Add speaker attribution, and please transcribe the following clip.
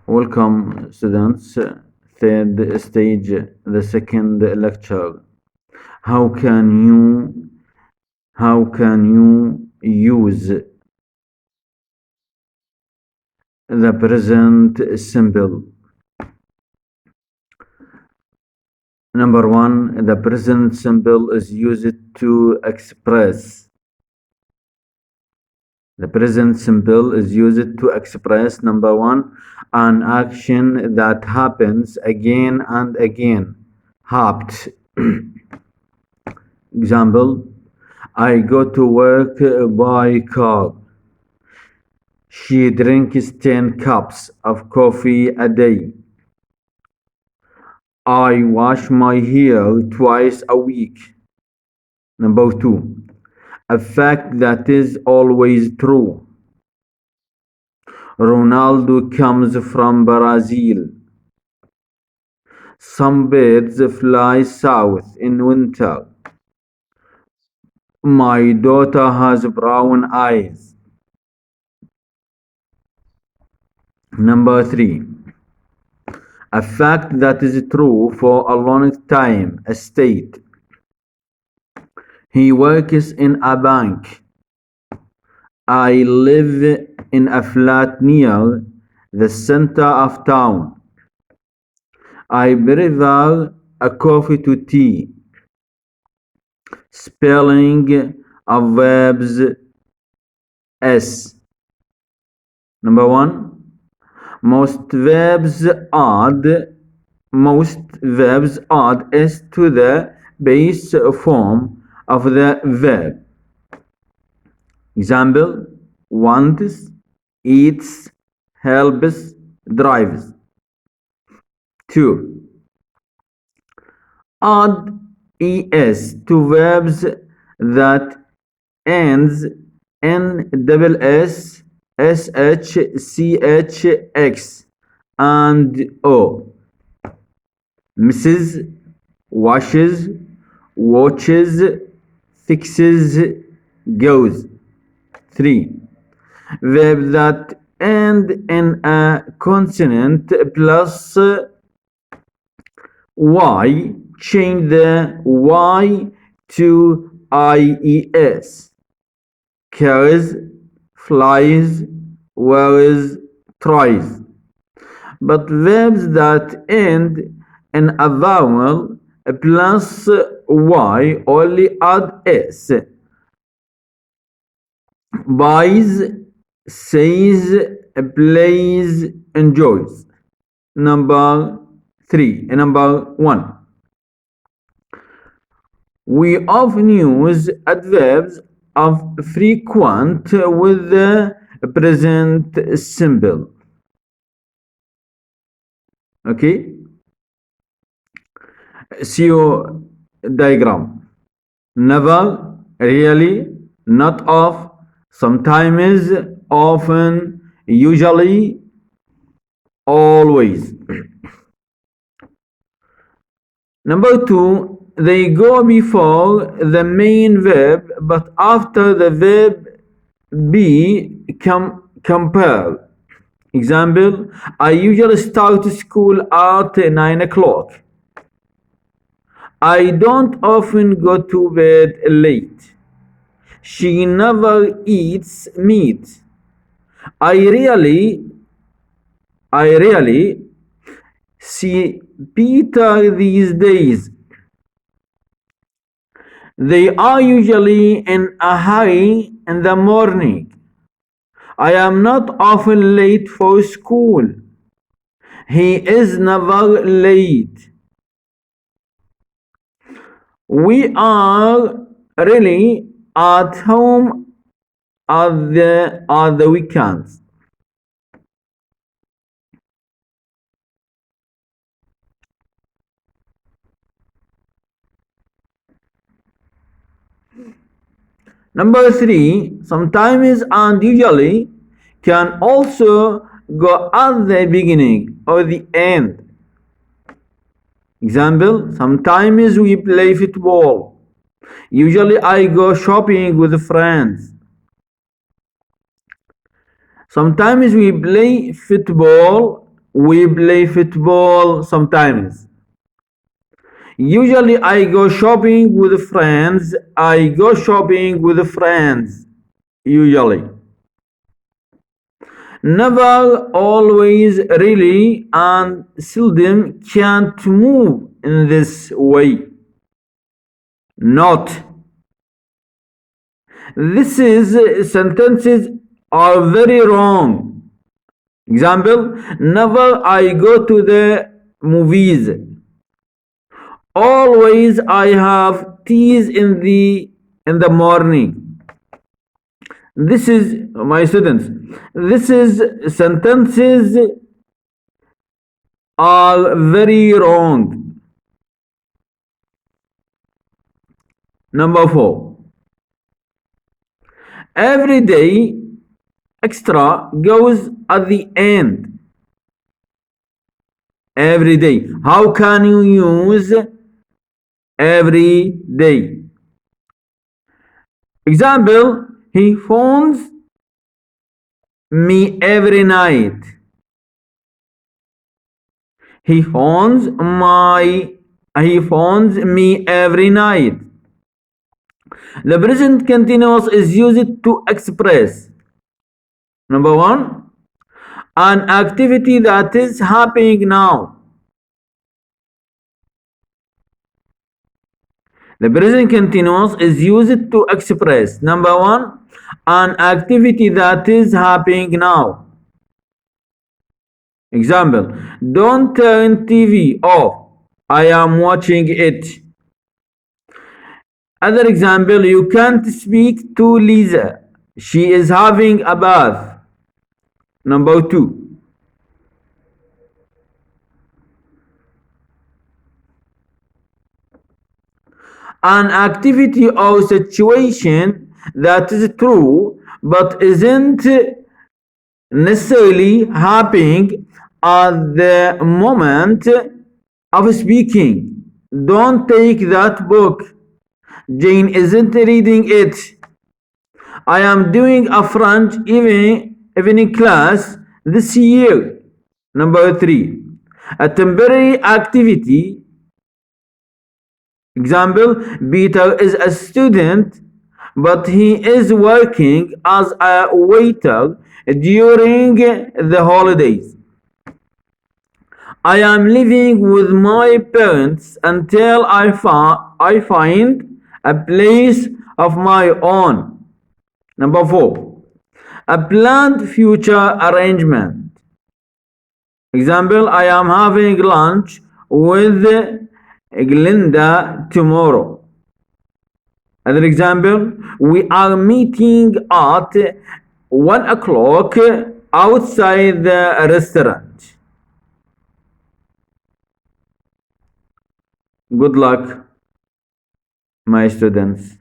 Speaker 1: Welcome, students. Third stage, the second lecture. How can you use the present simple? Number one, the present simple is used to express. The present simple is used to express, number one, an action that happens again and again. Happed. Example, I go to work by car. She drinks 10 cups of coffee a day. I wash my hair twice a week. Number two, a fact that is always true. Ronaldo comes from Brazil. Some birds fly south in winter. My daughter has brown eyes. Number three, a fact that is true for a long time, a state. He works in a bank. I live in a flat near the center of town. I prefer a coffee to tea. Spelling of verbs S. Number one, most verbs add S to the base form of the verb. Example, wants, eats, helps, drives. 2. Add es to verbs that ends in double s, sh, ch, x, and o. Mrs., washes, watches, fixes, goes. 3. Verbs that end in a consonant plus y, change the y to ies. Carries, flies, wears, tries. But verbs that end in a vowel plus y only add s. Buys, says, plays, enjoys. Number 1. We often use adverbs of frequent with the present simple. Okay? See your diagram. Never, really, not of, sometimes, often, usually, always. Number 2, they go before the main verb, but after the verb be compare. Example, I usually start school at 9 o'clock. I don't often go to bed late. She never eats meat. I really see Peter these days. They are usually in a hurry in the morning. I am not often late for school. He is never late. We are really at home at the weekends. Number 3, sometimes and usually can also go at the beginning or the end. Example, sometimes we play football. Usually I go shopping with friends. Sometimes we play football We play football sometimes. Usually I go shopping with friends. I go shopping with friends. Usually. Never, always, really, and seldom can't move in this way. Not. This is sentences are very wrong. Example, never I go to the movies. Always I have teas in the morning. This is my students. This is sentences are very wrong. Number 4. Every day extra goes at the end. Every day. How can you use every day? Example, he phones me every night. He phones me every night. The present continuous is used to express number 1, an activity that is happening now. The present continuous is used to express number 1, an activity that is happening now. Example, don't turn TV off. I am watching it. Other example, you can't speak to Lisa. She is having a bath. Number 2. An activity or situation that is true but isn't necessarily happening at the moment of speaking. Don't take that book. Jane isn't reading it. I am doing a French evening class this year. Number 3. A temporary activity. Example, Peter is a student, but he is working as a waiter during the holidays. I am living with my parents until I find a place of my own. Number 4. A planned future arrangement. Example, I am having lunch with Glinda tomorrow. Another example, we are meeting at 1 o'clock outside the restaurant. Good luck, my students.